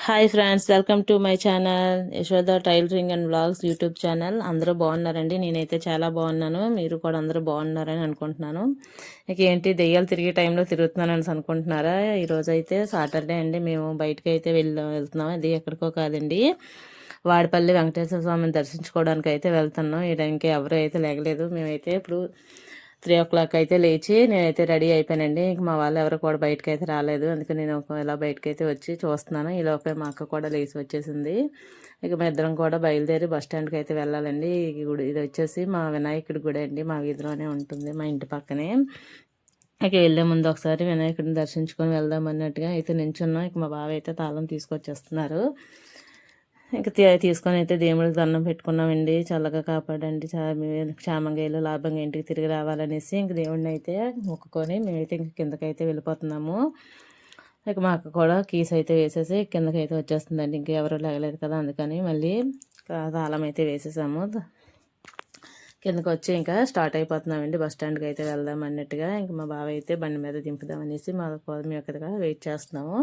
Hi friends, welcome to my channel Yashoda tailoring and vlogs YouTube channel. అందరూ బాగున్నారండి. నేనైతే చాలా బాగున్నాను. మీరు కూడా అందరూ బాగున్నారని అనుకుంటున్నాను. ఇక ఏంటి దెయ్యాలు తిరిగే టైంలో తిరుగుతున్నానని అనుకుంటున్నారా? ఈరోజు అయితే సాటర్డే అండి. మేము బయటకు అయితే వెళ్తున్నాం. అది ఎక్కడికో కాదండి, వాడపల్లి వెంకటేశ్వర స్వామిని దర్శించుకోవడానికి అయితే వెళ్తున్నాం. ఈ టైంకి ఎవరు అయితే లేగలేదు. మేమైతే ఇప్పుడు 3 o'clock అయితే లేచి నేనైతే రెడీ అయిపోయానండి. ఇంక మా వాళ్ళు ఎవరు కూడా బయటకు అయితే రాలేదు. అందుకే నేను ఇలా బయటకు అయితే వచ్చి చూస్తున్నాను. ఈ లోపే మా అక్క కూడా లేచి వచ్చేసింది. ఇక మా ఇద్దరం కూడా బయలుదేరి బస్ స్టాండ్కి అయితే వెళ్ళాలండి. ఈ గుడి ఇది వచ్చేసి మా వినాయకుడి గుడి అండి. మా వీధిలోనే ఉంటుంది, మా ఇంటి పక్కనే. ఇక వెళ్ళే ముందు ఒకసారి వినాయకుడిని దర్శించుకొని వెళ్దాం అన్నట్టుగా అయితే నించున్నాం. ఇక మా బావ అయితే తాళం తీసుకొచ్చేస్తున్నారు. ఇంకా తీసుకొని అయితే దేవుడికి దండం పెట్టుకున్నామండి. చల్లగా కాపాడండి, క్షేమంగా ఇల్లు లాభంగా ఇంటికి తిరిగి రావాలనేసి ఇంక దేవుడిని అయితే మొక్కుకొని మేమైతే ఇంక కిందకైతే వెళ్ళిపోతున్నాము. ఇక మా అక్క కూడా కీస్ అయితే వేసేసి కిందకైతే వచ్చేస్తుందండి. ఇంక ఎవరు లేగలేదు కదా, అందుకని మళ్ళీ తాళం అయితే వేసేసాము. కిందకు వచ్చి ఇంకా స్టార్ట్ అయిపోతున్నామండి. బస్ స్టాండ్కి అయితే వెళ్దాం అన్నట్టుగా. ఇంకా మా బావ అయితే బండి మీద దింపుదామనేసి మేము అక్కడగా వెయిట్ చేస్తున్నాము.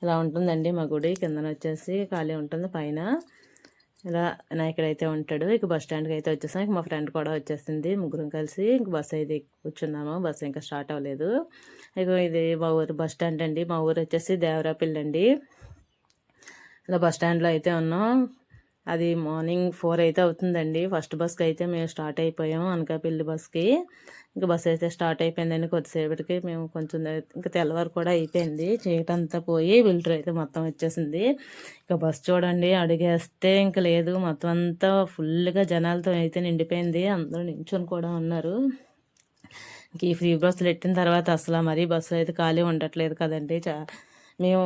ఇలా ఉంటుందండి మా గుడి. కిందన వచ్చేసి ఖాళీ ఉంటుంది, పైన ఇలా వినాయకుడు అయితే ఉంటాడు. ఇక బస్ స్టాండ్కి అయితే వచ్చేసాం. ఇక మా ఫ్రెండ్ కూడా వచ్చేసింది. ముగ్గురం కలిసి ఇంక బస్సు అయితే కూర్చున్నాము. బస్సు ఇంకా స్టార్ట్ అవ్వలేదు. ఇక ఇది మా ఊరు బస్ స్టాండ్ అండి. మా ఊరు వచ్చేసి దేవరాపల్లి అండి. ఇలా బస్ స్టాండ్లో అయితే ఉన్నాం. అది మార్నింగ్ 4 అయితే అవుతుందండి. ఫస్ట్ బస్కి అయితే మేము స్టార్ట్ అయిపోయాము, అనకాపల్లి బస్కి. ఇంకా బస్ అయితే స్టార్ట్ అయిపోయిందండి. కొద్దిసేపటికి మేము కొంచెం ఇంకా తెల్లవారు కూడా అయిపోయింది. చీకటంతా పోయి వెలుతురు అయితే మొత్తం వచ్చేసింది. ఇక బస్ చూడండి, అడిగేస్తే ఇంకా లేదు, మొత్తం అంతా ఫుల్గా జనాలతో అయితే నిండిపోయింది. అందరూ నించుని కూడా ఉన్నారు. ఇంక ఈ ఫ్రీ బస్సులు ఎట్టిన తర్వాత అసలు మరీ బస్సులు అయితే ఖాళీ ఉండట్లేదు కదండి. మేము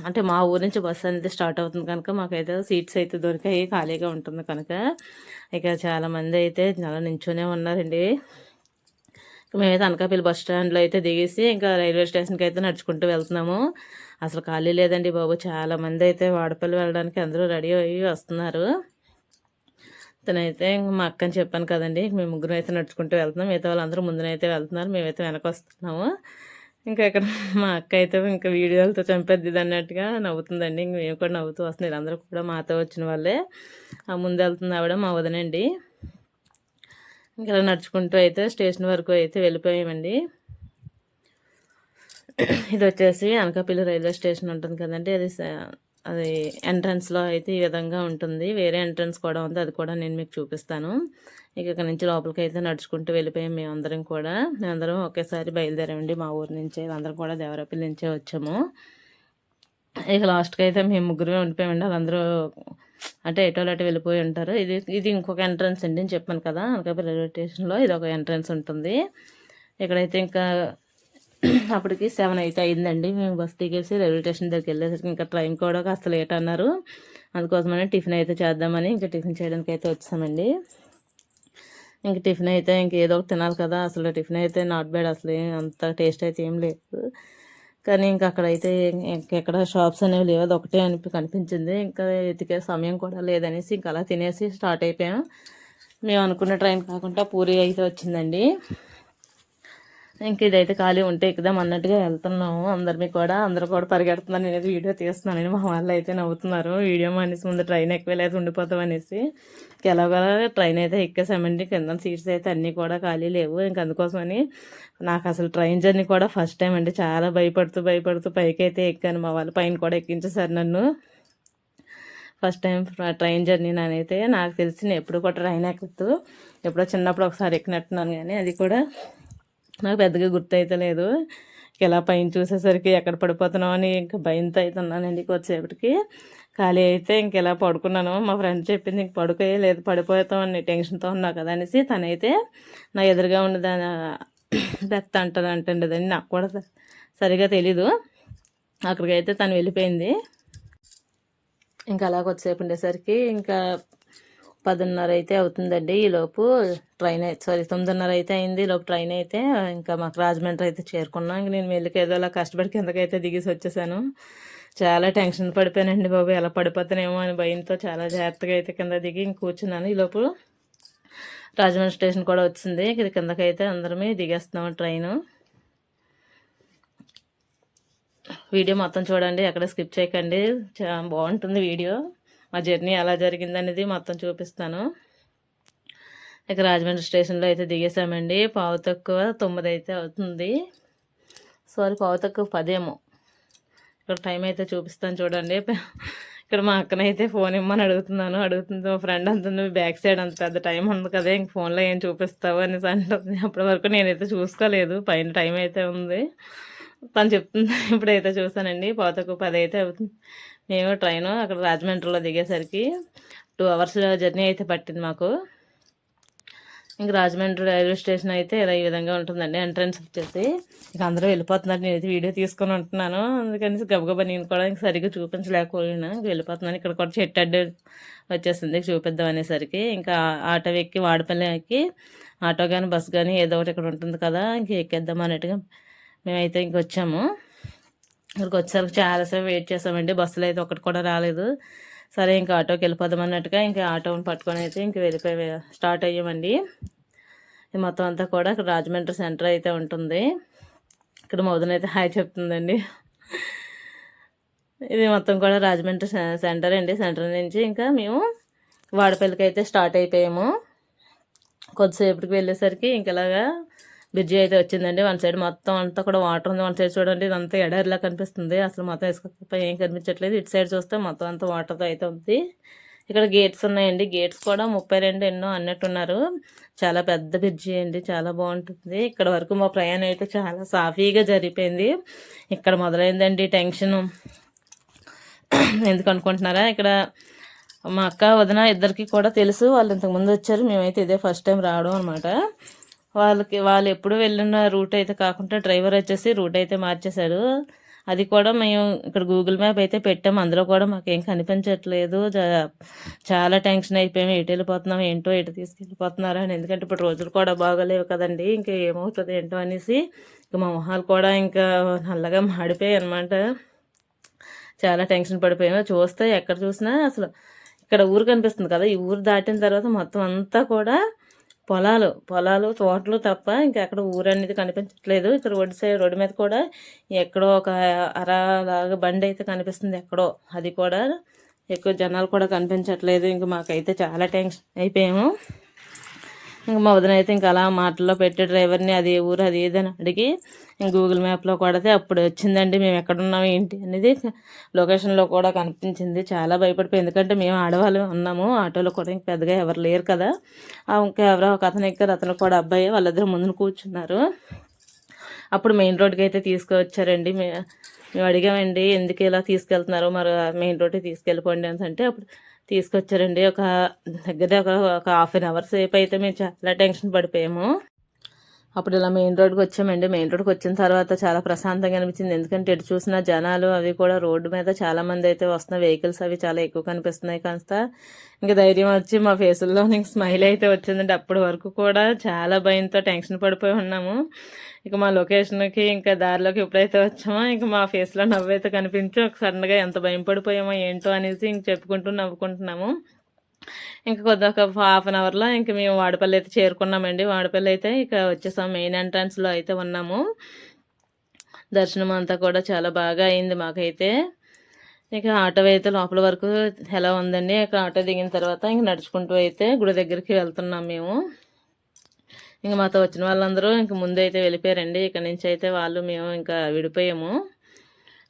అంటే మా ఊరు నుంచి బస్సు అనేది స్టార్ట్ అవుతుంది కనుక మాకైతే సీట్స్ అయితే దొరికాయి, ఖాళీగా ఉంటుంది కనుక. ఇక చాలామంది అయితే చాలా నించునే ఉన్నారండి. మేమైతే అనకాపల్లి బస్ స్టాండ్లో అయితే దిగేసి ఇంకా రైల్వే స్టేషన్కి అయితే నడుచుకుంటూ వెళ్తున్నాము. అసలు ఖాళీ లేదండి బాబు. చాలామంది అయితే వాడపల్లి వెళ్ళడానికి అందరూ రెడీ అయ్యి వస్తున్నారు. తనైతే మా అక్కని చెప్పాను కదండి, మేము ముగ్గురు అయితే నడుచుకుంటూ వెళ్తున్నాం. మిగతా వాళ్ళందరూ ముందునైతే వెళ్తున్నారు, మేమైతే వెనక వస్తున్నాము. ఇంకా ఇక్కడ మా అక్క అయితే ఇంకా వీడియోలతో చంపేద్ది అన్నట్టుగా నవ్వుతుందండి. ఇంక మేము కూడా నవ్వుతూ వస్తున్నాం. అందరూ కూడా మాతో వచ్చిన వాళ్ళే. ఆ ముందు వెళ్తుంది ఆవిడ మా వదనండి. ఇంకా ఇలా నడుచుకుంటూ అయితే స్టేషన్ వరకు అయితే వెళ్ళిపోయామండి. ఇది వచ్చేసి అనకాపల్లి రైల్వే స్టేషన్ ఉంటుంది కదండి, అది ఎంట్రన్స్లో అయితే ఈ విధంగా ఉంటుంది. వేరే ఎంట్రన్స్ కూడా ఉంది, అది కూడా నేను మీకు చూపిస్తాను. ఇక ఇక్కడ నుంచి లోపలికి అయితే నడుచుకుంటూ వెళ్ళిపోయాం మేమందరం కూడా. మేమందరం ఒకేసారి బయలుదేరామండి మా ఊరు నుంచే. అందరం కూడా దేవరాపల్లి నుంచే వచ్చాము. ఇక లాస్ట్కి అయితే మేము ముగ్గురమే ఉండిపోయామండి. వాళ్ళందరూ అంటే ఎటోలటి వెళ్ళిపోయి ఉంటారు. ఇది ఇంకొక ఎంట్రన్స్ అండి, నేను చెప్పాను కదా అనకాపల్లి రైల్వే స్టేషన్లో ఇది ఒక ఎంట్రన్స్ ఉంటుంది. ఇక్కడైతే ఇంకా అప్పటికి 7 అయితే అయిందండి. మేము బస్ దిగేసి రైల్వే స్టేషన్ దగ్గరికి వెళ్ళేసరికి ఇంకా ట్రైన్ కూడా కాస్త లేట్ అన్నారు. అందుకోసమని టిఫిన్ అయితే చేద్దామని ఇంకా టిఫిన్ చేయడానికి అయితే వచ్చామండి. ఇంక టిఫిన్ అయితే ఏదో ఒకటి తినాలి కదా. అసలు టిఫిన్ అయితే నాట్ బ్యాడ్, అసలు అంత టేస్ట్ అయితే ఏం లేదు. కానీ ఇంకా అక్కడైతే ఎక్కడ షాప్స్ అనేవి లేవు, అది ఒకటే కనిపించింది. ఇంకా ఎతికే సమయం కూడా లేదనేసి ఇంకా అలా తినేసి స్టార్ట్ అయిపోయాం. మేము అనుకున్న ట్రైన్ కాకుండా పూరి అయితే వచ్చిందండి. ఇంక ఇదైతే ఖాళీ ఉంటే ఎక్కుదాం అన్నట్టుగా వెళ్తున్నాము. అందరూ కూడా పరిగెడుతున్నారు. నేనైతే వీడియో తీస్తున్నాను. మా వాళ్ళు అయితే నవ్వుతున్నారు, వీడియో మానేసి ముందు ట్రైన్ ఎక్కువలేదు ఉండిపోతాం అనేసి. ఎలాగో ట్రైన్ అయితే ఎక్కేసామండి. కింద సీట్స్ అయితే అన్నీ కూడా ఖాళీ లేవు. ఇంక అందుకోసమని నాకు అసలు ట్రైన్ జర్నీ కూడా ఫస్ట్ టైం అండి. చాలా భయపడుతూ పైకి అయితే ఎక్కాను. మా వాళ్ళు పైన కూడా ఎక్కించేసారు నన్ను. ఫస్ట్ టైం ట్రైన్ జర్నీ నానైతే. నాకు తెలిసి నేను ఎప్పుడు కూడా ట్రైన్ ఎక్కుతూ ఎప్పుడో చిన్నప్పుడు ఒకసారి ఎక్కినట్టున్నాను, కానీ అది కూడా నాకు పెద్దగా గుర్తయితే లేదు. ఇలా పైన చూసేసరికి ఎక్కడ పడిపోతున్నావు అని ఇంకా భయంతో అయితే ఉన్నానండి. కొద్దిసేపటికి ఖాళీ అయితే ఇంక ఇలా పడుకున్నాను. మా ఫ్రెండ్ చెప్పింది ఇంక పడుకోయే, లేదు పడిపోతామని టెన్షన్తో ఉన్నా కదా అనేసి. తనైతే నా ఎదురుగా ఉండదా బెత్త అంటండి, దాన్ని నాకు కూడా సరిగా తెలీదు. అక్కడికైతే తను వెళ్ళిపోయింది. ఇంకా అలా కొద్దిసేపు ఉండేసరికి ఇంకా 10:30 అయితే అవుతుందండి. ఈలోపు ట్రైన్ 9:30 అయితే అయింది. ఈలోపు ట్రైన్ అయితే ఇంకా మాకు రాజమండ్రి అయితే చేరుకున్నాం. ఇంక నేను మెల్లికి ఏదో అలా కష్టపడి కిందకైతే దిగేసి వచ్చేసాను. చాలా టెన్షన్ పడిపోయానండి బాబు, ఎలా పడిపోతానేమో అని భయంతో చాలా జాగ్రత్తగా అయితే కింద దిగి ఇంక కూర్చున్నాను. ఈలోపు రాజమండ్రి స్టేషన్ కూడా వచ్చింది. ఇది కిందకైతే అందరమే దిగేస్తున్నాము ట్రైను. వీడియో మొత్తం చూడండి, ఎక్కడ స్కిప్ చేయకండి. బాగుంటుంది వీడియో. మా జర్నీ ఎలా జరిగిందనేది మొత్తం చూపిస్తాను. ఇక రాజమండ్రి స్టేషన్లో అయితే దిగేసామండి. 9:15 అయితే అవుతుంది. సారీ, 9:10 ఏమో. ఇక్కడ టైం అయితే చూపిస్తాను చూడండి. ఇక్కడ మా అక్కనైతే ఫోన్ ఇమ్మని అడుగుతుంది. మా ఫ్రెండ్ అంటుంది, బ్యాక్ సైడ్ అంత పెద్ద టైం ఉంది కదా, ఇంక ఫోన్లో ఏం చూపిస్తావు అనేసి అంటుంది. అప్పటి వరకు నేనైతే చూసుకోలేదు, పైన టైం అయితే ఉంది. తను చెప్తుంది. ఇప్పుడైతే చూసానండి, 9:10 అయితే అవుతుంది. మేము ట్రైను అక్కడ రాజమండ్రిలో దిగేసరికి 2 అవర్స్ జర్నీ అయితే పట్టింది మాకు. ఇంక రాజమండ్రి రైల్వే స్టేషన్ అయితే ఇలా ఈ విధంగా ఉంటుందండి. ఎంట్రన్స్ వచ్చేసి ఇక అందరూ వెళ్ళిపోతున్నారు. నేనైతే వీడియో తీసుకొని ఉంటున్నాను, అందుకని గబగబా నేను కూడా ఇంక సరిగ్గా చూపించలేకపోయినా వెళ్ళిపోతున్నాను. ఇక్కడ కూడా చెట్టు అడ్డు వచ్చేసింది చూపిద్దాం అనేసరికి ఇంకా ఆటో ఎక్కి వాడపల్లి ఎక్కి ఆటో కానీ బస్సు కానీ ఏదో ఒకటి ఇక్కడ ఉంటుంది కదా, ఇంక ఎక్కేద్దాం అన్నట్టుగా మేమైతే ఇంక వచ్చాము. ఇక్కడికి వచ్చేసరికి చాలాసేపు వెయిట్ చేసామండి. బస్సులో అయితే ఒకటి కూడా రాలేదు. సరే ఇంకా ఆటోకి వెళ్ళిపోదాం అన్నట్టుగా ఇంకా ఆటోని పట్టుకొని అయితే ఇంక వెళ్ళిపోయి స్టార్ట్ అయ్యామండి. ఇది మొత్తం అంతా కూడా ఇక్కడ రాజమండ్రి సెంటర్ అయితే ఉంటుంది. ఇక్కడ మోదనైతే హాయ్ చెప్తుందండి. ఇది మొత్తం కూడా రాజమండ్రి సెంటర్ అండి. సెంటర్ నుంచి ఇంకా మేము వాడపల్లికి అయితే స్టార్ట్ అయిపోయాము. కొద్దిసేపటికి వెళ్ళేసరికి ఇంక ఇలాగా బ్రిడ్జి అయితే వచ్చిందండి. వన్ సైడ్ మొత్తం అంతా కూడా వాటర్ ఉంది. వన్ సైడ్ చూడండి, ఇదంతా ఎడారిలా కనిపిస్తుంది. అసలు మొత్తం ఇసుక ఏం కనిపించట్లేదు. ఇటు సైడ్ చూస్తే మొత్తం అంతా వాటర్తో అయితే ఉంది. ఇక్కడ గేట్స్ ఉన్నాయండి. గేట్స్ కూడా 32 ఎన్నో అన్నట్టున్నారు. చాలా పెద్ద బ్రిడ్జి అండి, చాలా బాగుంటుంది. ఇక్కడ వరకు మా ప్రయాణం అయితే చాలా సాఫీగా జరిగిపోయింది. ఇక్కడ మొదలైందండి టెన్షన్. ఎందుకు అనుకుంటున్నారా, ఇక్కడ మా అక్క వదిన ఇద్దరికి కూడా తెలుసు. వాళ్ళు ఇంతకుముందు వచ్చారు, మేమైతే ఇదే ఫస్ట్ టైం రావడం అనమాట. వాళ్ళు ఎప్పుడు వెళ్ళిన రూట్ అయితే కాకుండా డ్రైవర్ వచ్చేసి రూట్ అయితే మార్చేశాడు. అది కూడా మేము ఇక్కడ గూగుల్ మ్యాప్ అయితే పెట్టాము, అందులో కూడా మాకేం కనిపించట్లేదు. చాలా టెన్షన్ అయిపోయాము, ఎటు వెళ్ళిపోతున్నాం ఏంటో, ఎటు తీసుకెళ్ళిపోతున్నారు అని. ఎందుకంటే ఇప్పుడు రోజులు కూడా బాగోలేవు కదండి, ఇంకా ఏమవుతుంది ఏంటో అనేసి ఇంకా మా మొహాలు కూడా ఇంకా నల్లగా మాడిపోయాయి అనమాట. చాలా టెన్షన్ పడిపోయాము. చూస్తే ఎక్కడ చూసినా అసలు ఇక్కడ ఊరు కనిపిస్తుంది కదా, ఈ ఊరు దాటిన తర్వాత మొత్తం అంతా కూడా పొలాలు తోటలు తప్ప ఇంకా ఎక్కడ ఊరు అనేది కనిపించట్లేదు. ఇక్కడ రోడ్డు మీద కూడా ఎక్కడో ఒక అరలాగా బండి అయితే కనిపిస్తుంది ఎక్కడో, అది కూడా ఎక్కువ జనాలు కూడా కనిపించట్లేదు. ఇంక మాకైతే చాలా టెన్షన్ అయిపోయాము. ఇంక మా వదిన అయితే ఇంకా అలా మాటల్లో పెట్టి డ్రైవర్ని అది ఊరు అది ఏదని అడిగి గూగుల్ మ్యాప్లో కొడితే అప్పుడు వచ్చిందండి మేము ఎక్కడున్నాం ఏంటి అనేది. లొకేషన్లో కూడా కనిపించింది. చాలా భయపడిపోయి, ఎందుకంటే మేము ఆడవాళ్ళు ఉన్నాము, ఆటోలో కూడా ఇంక పెద్దగా ఎవరు లేరు కదా. ఇంకా ఎవరో ఒక అతను ఎక్కారు, అతను కూడా అబ్బాయి, వాళ్ళిద్దరు ముందున కూర్చున్నారు. అప్పుడు మెయిన్ రోడ్కి అయితే తీసుకువచ్చారండి. మేము అడిగామండి, ఎందుకు ఇలా తీసుకెళ్తున్నారు, మరి మెయిన్ రోడ్కి తీసుకెళ్ళిపోండి అని అంటే అప్పుడు తీసుకొచ్చారండి. దగ్గర ఒక హాఫ్ అన్ అవర్ సేపు అయితే మేము చాలా టెన్షన్ పడిపోయాము. అప్పుడు ఇలా మెయిన్ రోడ్కి వచ్చామండి. మెయిన్ రోడ్కి వచ్చిన తర్వాత చాలా ప్రశాంతంగా అనిపించింది. ఎందుకంటే ఎటు చూసిన జనాలు అవి కూడా రోడ్డు మీద చాలా మంది అయితే వస్తున్న వెహికల్స్ అవి చాలా ఎక్కువ కనిపిస్తున్నాయి. కాస్త ఇంకా ధైర్యం వచ్చి మా ఫేసుల్లో ఇంక స్మైల్ అయితే వచ్చిందండి. అప్పటి వరకు కూడా చాలా భయంతో టెన్షన్ పడిపోయి ఉన్నాము. ఇక మా లొకేషన్కి ఇంకా దారిలోకి ఎప్పుడైతే వచ్చామో ఇంకా మా ఫేస్లో నవ్వు అయితే కనిపించి ఒక సడన్గా ఎంత భయం పడిపోయామో ఏంటో అనేసి ఇంక చెప్పుకుంటూ నవ్వుకుంటున్నాము. ఇంకా ఒక హాఫ్ అన్ అవర్లో ఇంక మేము వాడపల్లి అయితే చేరుకున్నామండి. వాడపల్లి అయితే ఇక వచ్చేసాం, మెయిన్ ఎంట్రన్స్లో అయితే ఉన్నాము. దర్శనం అంతా కూడా చాలా బాగా అయింది మాకైతే. ఇక ఆటో అయితే లోపల వరకు ఎలా ఉందండి. ఇక ఆటో దిగిన తర్వాత ఇంక నడుచుకుంటూ అయితే గుడి దగ్గరికి వెళ్తున్నాం మేము. ఇంక మాతో వచ్చిన వాళ్ళందరూ ఇంక ముందు అయితే వెళ్ళిపోయారండి. ఇక్కడ నుంచి అయితే వాళ్ళు మేము ఇంకా విడిపోయాము.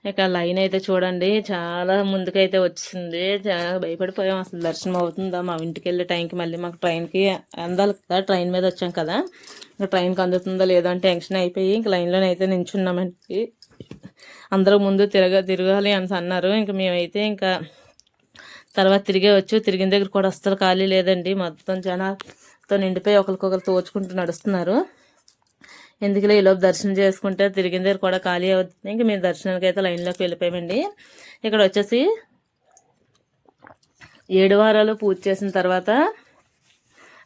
ఇక లైన్ అయితే చూడండి చాలా ముందుకైతే వచ్చింది. చాలా భయపడిపోయాం, అసలు దర్శనం అవుతుందా, మా ఇంటికి వెళ్ళే టైంకి మళ్ళీ మాకు ట్రైన్కి అందాలి కదా, ట్రైన్ మీద వచ్చాం కదా, ఇంకా ట్రైన్కి అందుతుందో లేదో అని టెన్షన్ అయిపోయి ఇంక లైన్లోనైతే నించున్నామండి. అందరూ ముందు తిరగాలి అని అన్నారు. ఇంక మేమైతే ఇంకా తర్వాత తిరిగిన దగ్గర కూడా అస్సలు ఖాళీ లేదండి. మొత్తం జనాలతో నిండిపోయి ఒకరికొకరు తోచుకుంటూ నడుస్తున్నారు. ఎందుకులే ఈలోపు దర్శనం చేసుకుంటే తిరిగిన దగ్గర కూడా ఖాళీ అవుతుంది. ఇంక మేము దర్శనానికి అయితే లైన్లోకి వెళ్ళిపోయామండి. ఇక్కడ వచ్చేసి 7 వారాలు పూజ చేసిన తర్వాత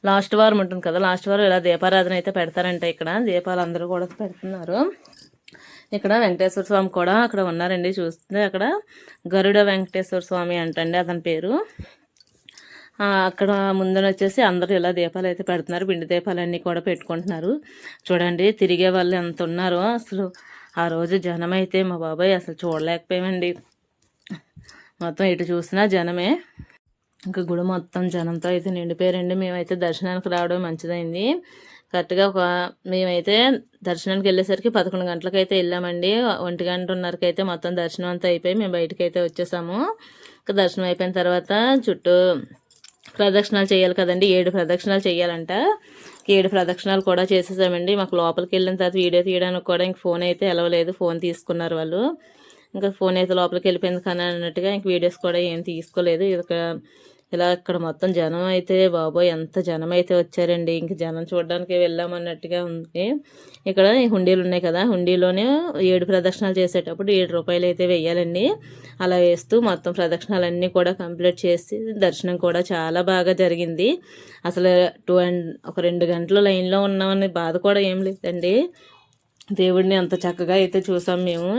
లాస్ట్ వారం ఉంటుంది కదా, లాస్ట్ వారం ఇలా దీపారాధన అయితే పెడతారంట. ఇక్కడ దీపాలు అందరూ కూడా పెడుతున్నారు. ఇక్కడ వెంకటేశ్వర స్వామి కూడా అక్కడ ఉన్నారండి. చూస్తే అక్కడ గరుడ వెంకటేశ్వర స్వామి అంటండి అతని పేరు. అక్కడ ముందర వచ్చేసి అందరూ ఇలా దీపాలు అయితే పెడుతున్నారు. పిండి దీపాలన్నీ కూడా పెట్టుకుంటున్నారు. చూడండి తిరిగే వాళ్ళు ఎంత ఉన్నారో, అసలు ఆ రోజు జనం అయితే మా బాబాయ్ అసలు చూడలేకపోయామండి. మొత్తం ఎటు చూసినా జనమే. ఇంకా గుడి మొత్తం జనంతో అయితే నిండిపోయారండి. మేమైతే దర్శనానికి రావడం మంచిదైంది. కరెక్ట్గా మేమైతే దర్శనానికి వెళ్ళేసరికి 11 గంటలకైతే వెళ్ళామండి. 1:30కి అయితే మొత్తం దర్శనం అంతా అయిపోయి మేము బయటకు అయితే వచ్చేసాము. ఇంకా దర్శనం అయిపోయిన తర్వాత చుట్టూ ప్రదక్షిణాలు చేయాలి కదండి, 7 ప్రదక్షిణాలు చేయాలంట. 7 ప్రదక్షిణాలు కూడా చేసేసామండి. మాకు లోపలికి వెళ్ళిన తర్వాత వీడియో తీయడానికి కూడా ఇంక ఫోన్ అయితే ఎలవలేదు, ఫోన్ తీసుకున్నారు వాళ్ళు. ఇంకా ఫోన్ అయితే లోపలికి వెళ్ళిపోయింది కానీ అన్నట్టుగా ఇంక వీడియోస్ కూడా ఏం తీసుకోలేదు. ఇలా ఇక్కడ మొత్తం జనం అయితే బాబోయ్ ఎంత జనం అయితే వచ్చారండి. ఇంక జనం చూడడానికి వెళ్ళామన్నట్టుగా ఉంది. ఇక్కడ హుండీలు ఉన్నాయి కదా, హుండీలోనే 7 ప్రదక్షిణాలు చేసేటప్పుడు 7 రూపాయలు అయితే వేయాలండి. అలా వేస్తూ మొత్తం ప్రదక్షిణాలన్నీ కూడా కంప్లీట్ చేసి దర్శనం కూడా చాలా బాగా జరిగింది. అసలు ఒక 2 గంటలు లైన్లో ఉన్నామని బాధ కూడా ఏం లేదండి. దేవుడిని అంత చక్కగా అయితే చూసాం మేము.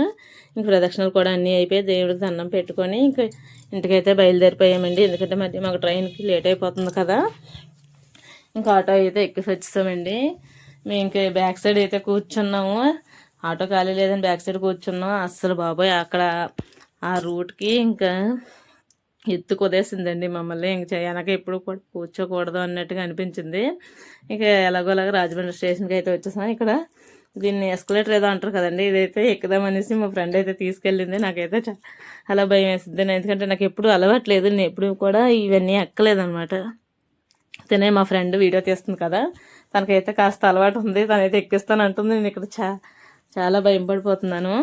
ఇంక ప్రదక్షిణలు కూడా అన్నీ అయిపోయి దేవుడికి దండం పెట్టుకొని ఇంక ఇంటికైతే బయలుదేరిపోయామండి. ఎందుకంటే మరి మాకు ట్రైన్కి లేట్ అయిపోతుంది కదా. ఇంకా ఆటో అయితే ఎక్కి వచ్చేసామండి. మేము ఇంక బ్యాక్ సైడ్ అయితే కూర్చున్నాము. ఆటో ఖాళీ లేదని బ్యాక్ సైడ్ కూర్చున్నాం. అస్సలు బాబోయ్ అక్కడ ఆ రూట్కి ఇంకా ఎత్తు కుదేసిందండి మమ్మల్ని. ఇంక వెనక ఎప్పుడు కూడా కూర్చోకూడదు అన్నట్టుగా అనిపించింది. ఇక ఎలాగోలాగా రాజమండ్రి స్టేషన్కి అయితే వచ్చేసాం. ఇక్కడ దీన్ని ఎస్కలేటర్ ఏదో అంటారు కదండి, ఇదైతే ఎక్కుదామనేసి మా ఫ్రెండ్ అయితే తీసుకెళ్ళింది. నాకైతే అలా భయం వేసింది, ఎందుకంటే నాకు ఎప్పుడు అలవాట్లేదు, నేను ఎప్పుడు కూడా ఇవన్నీ ఎక్కలేదనమాట. తనే మా ఫ్రెండ్ వీడియో తీస్తుంది కదా, తనకైతే కాస్త అలవాటు ఉంది, తనైతే ఎక్కిస్తాను అంటుంది. నేను ఇక్కడ చాలా భయం పడిపోతున్నాను.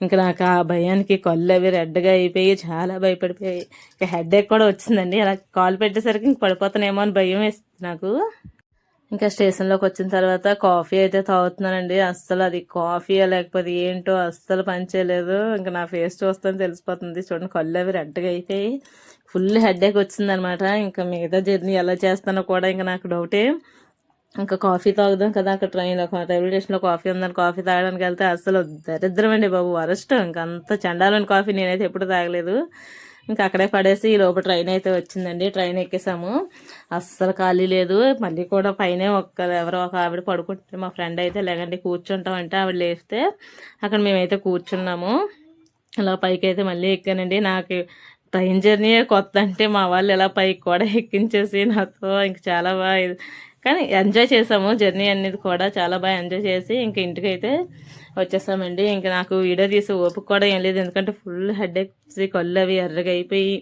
ఇంకా నాకు ఆ భయానికి కళ్ళు అవి రెడ్గా అయిపోయి చాలా భయపడిపోయాయి. ఇంకా హెడేక్ కూడా వచ్చిందండి. అలా కాలు పెట్టేసరికి ఇంక పడిపోతానేమో అని భయం వేస్తుంది నాకు. ఇంకా స్టేషన్లోకి వచ్చిన తర్వాత కాఫీ అయితే తాగుతున్నానండి. అస్సలు అది కాఫీ లేకపోతే ఏంటో అస్సలు పనిచేయలేదు. ఇంకా నా ఫేస్ చూస్తాను తెలిసిపోతుంది. చూడండి కళ్ళు అవి రెడ్గా అయిపోయి ఫుల్ హెడేక్ వచ్చిందనమాట. ఇంకా మిగతా జర్నీ ఎలా చేస్తానో కూడా ఇంకా నాకు డౌటే. ఇంకా కాఫీ తాగుదాం కదా, అక్కడ రైల్వే స్టేషన్లో కాఫీ ఉందని కాఫీ తాగడానికి వెళ్తే అస్సలు దరిద్రం అండి బాబు, వరస్ట్. ఇంకా అంత చండాలని కాఫీ నేనైతే ఎప్పుడు తాగలేదు. ఇంకా అక్కడే పడేసి ఈ లోపల ట్రైన్ అయితే వచ్చిందండి. ట్రైన్ ఎక్కేసాము, అస్సలు ఖాళీ లేదు. మళ్ళీ కూడా పైన ఎవరో ఒక ఆవిడ పడుకుంటే మా ఫ్రెండ్ అయితే లేకండి కూర్చుంటామంటే ఆవిడ లేస్తే అక్కడ మేమైతే కూర్చున్నాము. అలా పైకి అయితే మళ్ళీ ఎక్కానండి. నాకు ట్రైన్ జర్నీ కొత్త అంటే మా వాళ్ళు ఇలా పైకి కూడా ఎక్కించేసి నాతో ఇంక చాలా బాగా కానీ ఎంజాయ్ చేసాము. జర్నీ అనేది కూడా చాలా బాగా ఎంజాయ్ చేసి ఇంక ఇంటికైతే వచ్చేసామండి. ఇంకా నాకు వీడియో తీసే ఓపిక కూడా ఏం లేదు, ఎందుకంటే ఫుల్ హెడేక్ వచ్చి కళ్ళు అవి ఎర్రగా అయిపోయి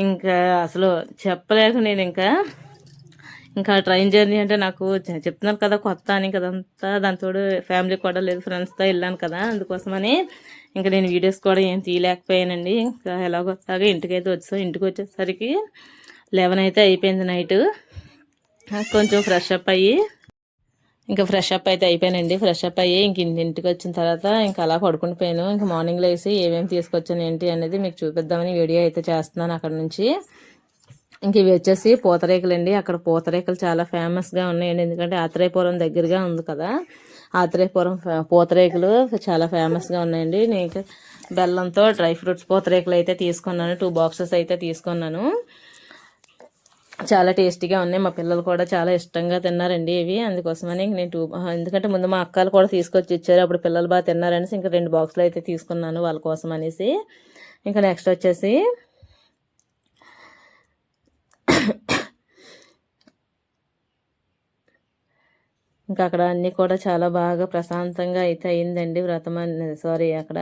ఇంకా అసలు చెప్పలేక నేను ఇంకా ట్రైన్ జర్నీ అంటే నాకు చెప్తున్నాను కదా కొత్త అని కదంతా, దాంతో ఫ్యామిలీ కూడా లేదు, ఫ్రెండ్స్తో వెళ్ళాను కదా, అందుకోసమని ఇంకా నేను వీడియోస్ కూడా ఏం తీయలేకపోయానండి. ఇంకా ఎలాగొస్తాగా ఇంటికైతే వచ్చాను. ఇంటికి వచ్చేసరికి 11 అయితే అయిపోయింది నైట్. కొంచెం ఫ్రెష్ అప్ అయితే అయిపోయానండి. ఫ్రెష్ అప్ అయ్యి ఇంటికి వచ్చిన తర్వాత ఇంకా అలా పడుకుని పోయాను. ఇంకా మార్నింగ్ లేసి ఏమేమి తీసుకొచ్చాను ఏంటి అనేది మీకు చూపిద్దామని వీడియో అయితే చేస్తున్నాను అక్కడ నుంచి. ఇంక ఇవి వచ్చేసి పూతరేకులు అండి. అక్కడ పూతరేకులు చాలా ఫేమస్గా ఉన్నాయండి, ఎందుకంటే ఆత్రేయపురం దగ్గరగా ఉంది కదా. ఆత్రేయపురం పూతరేకులు చాలా ఫేమస్గా ఉన్నాయండి. నేను బెల్లంతో డ్రై ఫ్రూట్స్ పూతరేకులు అయితే తీసుకున్నాను. 2 బాక్సెస్ అయితే తీసుకున్నాను. చాలా టేస్టీగా ఉన్నాయి. మా పిల్లలు కూడా చాలా ఇష్టంగా తిన్నారండి ఇవి, అందుకోసమని నేను ఎందుకంటే ముందు మా అక్కలు కూడా తీసుకొచ్చి ఇచ్చారు, అప్పుడు పిల్లలు బాగా తిన్నారనేసి ఇంకా 2 బాక్సులు అయితే తీసుకున్నాను వాళ్ళ కోసం అనేసి. ఇంకా నెక్స్ట్ వచ్చేసి ఇంకా అక్కడ అన్నీ కూడా చాలా బాగా ప్రశాంతంగా అయితే అయిందండి. అక్కడ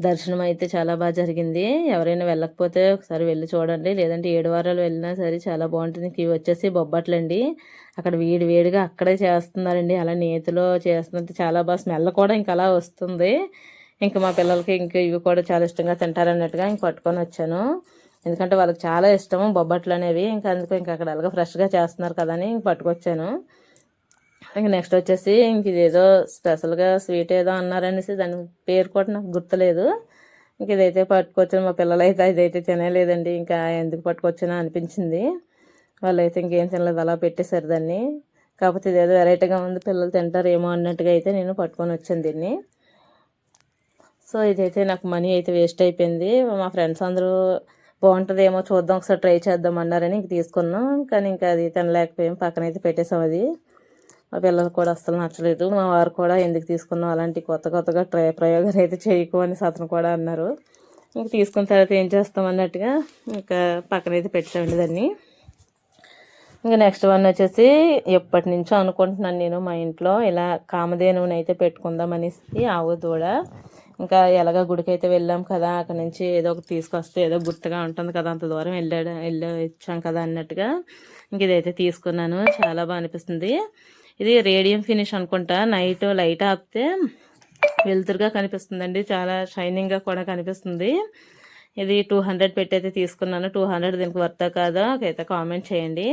దర్శనం అయితే చాలా బాగా జరిగింది. ఎవరైనా వెళ్ళకపోతే ఒకసారి వెళ్ళి చూడండి, లేదంటే 7 వారాలు వెళ్ళినా సరే చాలా బాగుంటుంది. ఇవి వచ్చేసి బొబ్బట్లండి. అక్కడ వేడిగా అక్కడే చేస్తున్నారండి, అలా నేతిలో చేస్తున్నట్టు చాలా బాగా స్మెల్ కూడా ఇంకా అలా వస్తుంది. ఇంకా మా పిల్లలకి ఇంకా ఇవి కూడా చాలా ఇష్టంగా తింటారన్నట్టుగా ఇంక పట్టుకొని వచ్చాను, ఎందుకంటే వాళ్ళకి చాలా ఇష్టము బొబ్బట్లు అనేవి. ఇంకా అందుకే ఇంకా అక్కడ అలాగా ఫ్రెష్గా చేస్తున్నారు కదా అని పట్టుకొచ్చాను. ఇంక నెక్స్ట్ వచ్చేసి ఇంక ఇదేదో స్పెషల్గా స్వీట్ ఏదో అన్నారనేసి దాని పేరు కూడా నాకు గుర్తులేదు. ఇంక ఇదైతే పట్టుకొచ్చాను. మా పిల్లలు అయితే ఇదైతే తినలేదండి, ఇంకా ఎందుకు పట్టుకొచ్చినా అనిపించింది. వాళ్ళైతే ఇంకేం తినలేదు, అలా పెట్టేశారు దాన్ని. కాకపోతే ఇదేదో వెరైటీగా ఉంది, పిల్లలు తింటారేమో అన్నట్టుగా అయితే నేను పట్టుకొని వచ్చాను దీన్ని. సో ఇదైతే నాకు మనీ అయితే వేస్ట్ అయిపోయింది. మా ఫ్రెండ్స్ అందరూ బాగుంటుందేమో చూద్దాం ఒకసారి ట్రై చేద్దాం అన్నారని ఇంక తీసుకున్నాం, కానీ ఇంకా అది తినలేకపోయాం, పక్కనైతే పెట్టేసాం. అది మా పిల్లలకు కూడా అస్సలు నచ్చలేదు. మా వారు కూడా ఎందుకు తీసుకున్నాం అలాంటి కొత్తగా ప్రయోగాలు అయితే చేయకు అని అతను కూడా అన్నారు. ఇంక తీసుకున్న తర్వాత ఏం చేస్తాం అన్నట్టుగా ఇంకా పక్కనైతే పెట్టామండి దాన్ని. ఇంకా నెక్స్ట్ వన్ వచ్చేసి ఎప్పటి నుంచో అనుకుంటున్నాను నేను మా ఇంట్లో ఇలా కామధేనువుని అయితే పెట్టుకుందాం అనేసి ఆవు దూడ. ఇంకా ఎలాగ గుడికి అయితే వెళ్ళాం కదా, అక్కడ నుంచి ఏదో ఒకటి తీసుకొస్తే ఏదో గుర్తుగా ఉంటుంది కదా, అంత దూరం వెళ్ళి వచ్చాం కదా అన్నట్టుగా ఇంక ఇదైతే తీసుకున్నాను. చాలా బాగా అనిపిస్తుంది. ఇది రేడియం ఫినిష్ అనుకుంటా. నైట్ లైట్ ఆపితే వెలుతురుగా కనిపిస్తుందండి, చాలా షైనింగ్గా కూడా కనిపిస్తుంది. ఇది 200 పెట్టి అయితే తీసుకున్నాను. 200 దీనికి వర్తా కాదా అయితే కామెంట్ చేయండి.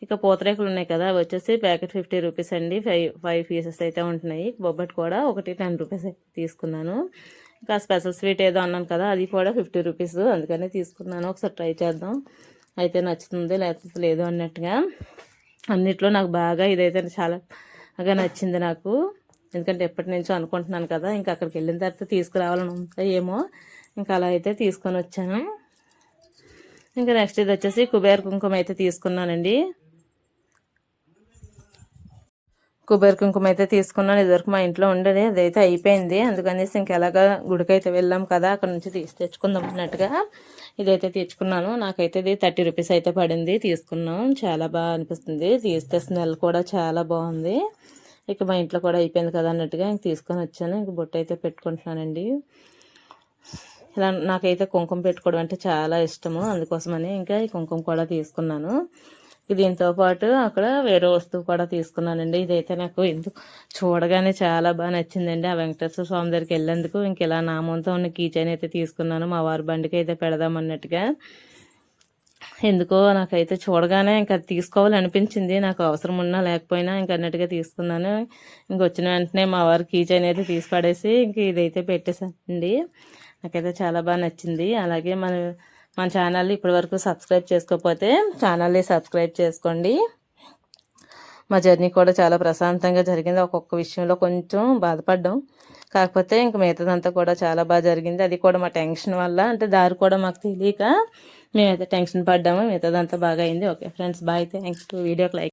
ఇక పూతరేకులు ఉన్నాయి కదా, అవి వచ్చేసి ప్యాకెట్ 50 రూపీస్ అండి. 5 పీసెస్ అయితే ఉంటున్నాయి. బొబ్బట్ కూడా ఒకటి 10 రూపీస్ అయితే తీసుకున్నాను. ఇంకా స్పెషల్ స్వీట్ ఏదో అన్నాను కదా, అది కూడా 50 రూపీస్, అందుకనే తీసుకున్నాను. ఒకసారి ట్రై చేద్దాం, అయితే నచ్చుతుంది లేకపోతే లేదు అన్నట్టుగా. అన్నిట్లో నాకు బాగా ఇదైతే చాలా బాగా నచ్చింది నాకు, ఎందుకంటే ఎప్పటి నుంచో అనుకుంటున్నాను కదా, ఇంకా అక్కడికి వెళ్ళిన తర్వాత తీసుకురావాలని ఉంటాయి ఏమో, ఇంకా అలా అయితే తీసుకొని వచ్చాను. ఇంకా నెక్స్ట్ ఇది వచ్చేసి కుబేర కుంకుమ అయితే తీసుకున్నానండి. కుబేర కుంకుమ అయితే తీసుకున్నాను. ఇదివరకు మా ఇంట్లో ఉండేది, అదైతే అయిపోయింది. అందుకనేసి ఇంకెలాగా గుడికైతే వెళ్ళాం కదా, అక్కడ నుంచి తెచ్చుకుందాం అన్నట్టుగా ఇదైతే తెచ్చుకున్నాను. నాకైతే ఇది 30 రూపీస్ అయితే పడింది. తీసుకున్నాం, చాలా బాగా అనిపిస్తుంది. తీస్తే స్మెల్ కూడా చాలా బాగుంది. ఇక మా ఇంట్లో కూడా అయిపోయింది కదా అన్నట్టుగా ఇంక తీసుకొని వచ్చాను. ఇంక బొట్టు అయితే పెట్టుకుంటున్నానండి. ఇలా నాకైతే కుంకుమ పెట్టుకోవడం అంటే చాలా ఇష్టము, అందుకోసమని ఇంకా ఈ కుంకుమ కూడా తీసుకున్నాను. దీంతో పాటు అక్కడ వేరే వస్తువు కూడా తీసుకున్నానండి. ఇదైతే నాకు ఎందుకు చూడగానే చాలా బాగా నచ్చిందండి. ఆ వెంకటేశ్వర స్వామి దగ్గరికి వెళ్ళేందుకు ఇంక ఇలా నామంతో ఉన్న కీ చైన్ అయితే తీసుకున్నాను. మా వారి బండికి అయితే పెడదామన్నట్టుగా. ఎందుకో నాకైతే చూడగానే ఇంకా తీసుకోవాలనిపించింది, నాకు అవసరం ఉన్నా లేకపోయినా ఇంక అన్నట్టుగా తీసుకున్నాను. ఇంక వచ్చిన వెంటనే మా వారి కీ చైన్ అయితే తీసి పడేసి ఇంక ఇదైతే పెట్టేశానండి. నాకైతే చాలా బాగా నచ్చింది. అలాగే మన ఛానల్ని ఇప్పటివరకు సబ్స్క్రైబ్ చేసుకోకపోతే ఛానల్ని సబ్స్క్రైబ్ చేసుకోండి. మా జర్నీ కూడా చాలా ప్రశాంతంగా జరిగింది. ఒక్కొక్క విషయంలో కొంచెం బాధపడ్డాం, కాకపోతే ఇంక మిగతాదంతా కూడా చాలా బాగా జరిగింది. అది కూడా మా టెన్షన్ వల్ల, అంటే దారి కూడా మాకు తెలియక మేమైతే టెన్షన్ పడ్డాము. మిగతాదంతా బాగా అయింది. Okay friends, bye. థ్యాంక్స్. వీడియోకి లైక్